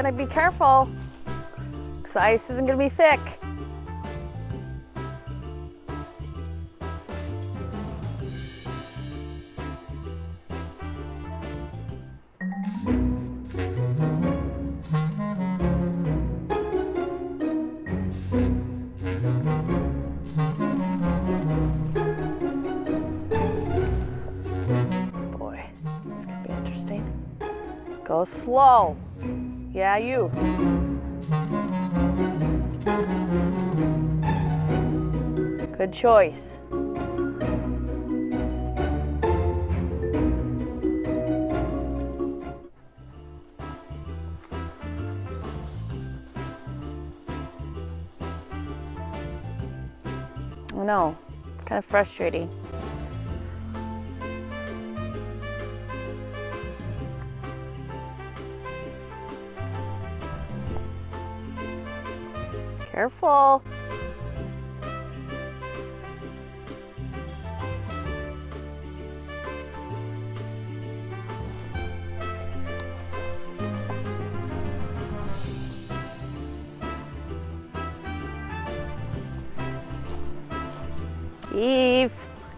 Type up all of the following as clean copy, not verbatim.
gonna be careful, because the ice isn't gonna be thick. Go slow. Yeah, you. Good choice. I know, it's kind of frustrating. Careful. Eve.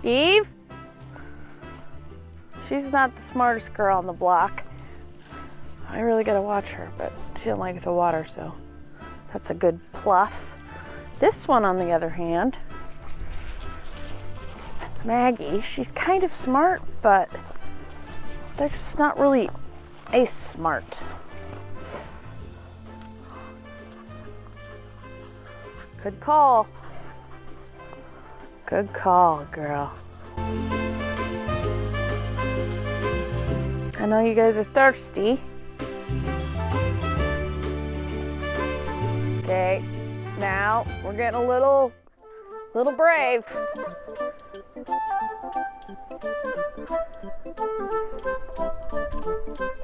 Eve? She's not the smartest girl on the block. I really gotta watch her, but she didn't like the water, so that's a good plus. This one, on the other hand, Maggie, she's kind of smart, but they're just not really ace smart. Good call. Good call, girl. I know you guys are thirsty. Okay, now we're getting a little brave.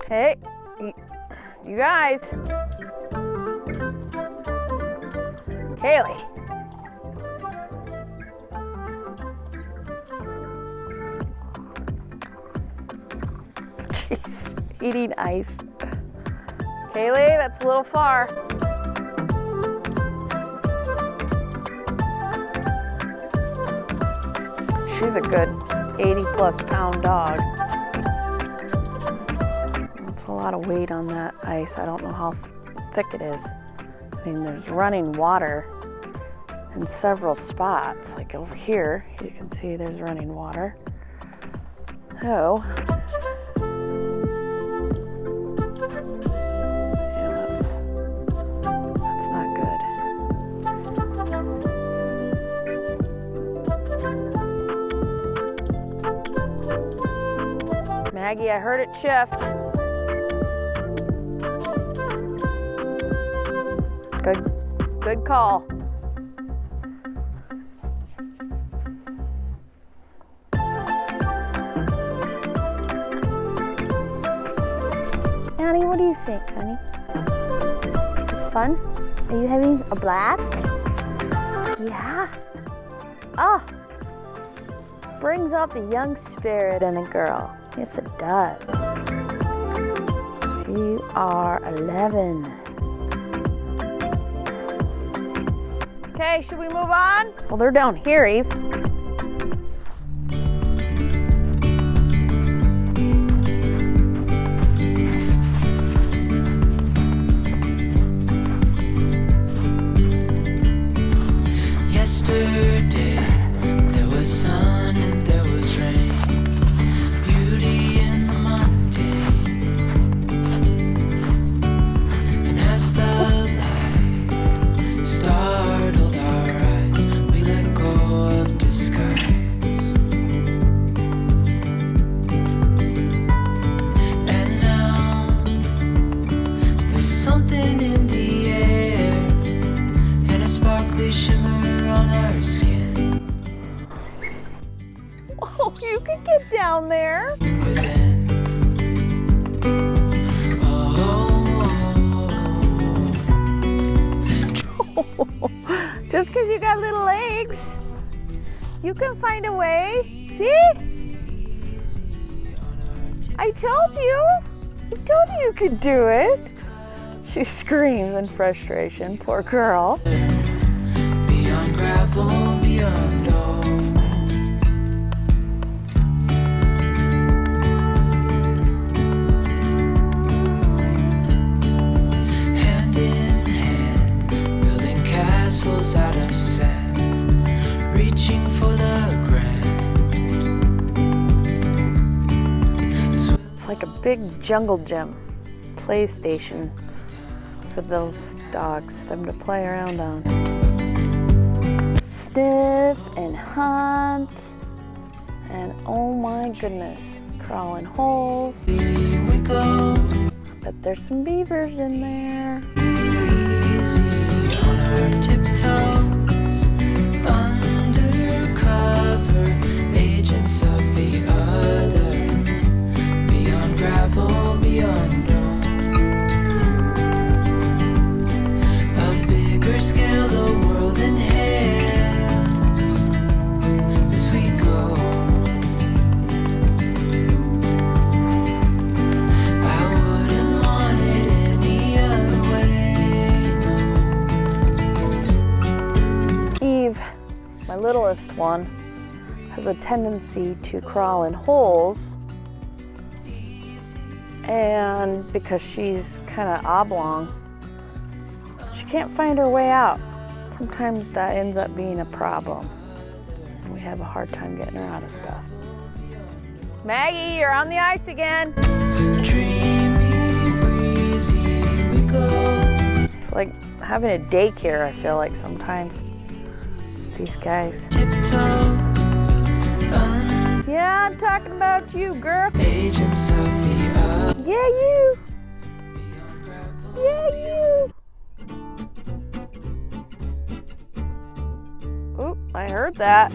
Hey, you guys. Kayle. She's eating ice. Kayle, that's a little far. She's a good 80+ pound dog. That's a lot of weight on that ice. I don't know how thick it is. I mean, there's running water in several spots. Like over here, you can see there's running water. Oh. Yeah, that's not good. Maggie, I heard it shift. Good call. Annie, what do you think, honey? It's fun? Are you having a blast? Yeah? Oh, brings out the young spirit in a girl. Yes, it does. You are 11. Okay, should we move on? Well, they're down here, Eve. Yesterday, there was sun and there was rain. Beauty in the mundane. And as the light startled our eyes, we let go of disguise. And now there's something in the air and a sparkly shimmer on our skin. Oh, you can get down there. Within. Just because you got little legs, you can find a way. See? I told you. I told you you could do it. She screams in frustration, poor girl. Beyond gravel, beyond all. Hand in hand, building castles out of sand, reaching for the grand. It's like a big jungle gym, PlayStation for those dogs, for them to play around on. Sniff and hunt, and oh my goodness, crawl in holes. Here we go. Bet there's some beavers in there. Easy on our tiptoes, undercover agents of the other, beyond gravel, beyond all. A bigger scale the world inhales as we go. I wouldn't want it any other way, no. Eve, my littlest one, has a tendency to crawl in holes, and because she's kind of oblong, she can't find her way out. Sometimes that ends up being a problem, and we have a hard time getting her out of stuff. Maggie, you're on the ice again. Dreamy, breezy, we go. It's like having a daycare, I feel like sometimes. These guys. Tiptoes, Yeah, I'm talking about you, girl. agents of the other. Yeah, you. Yeah, you. Oop, I heard that.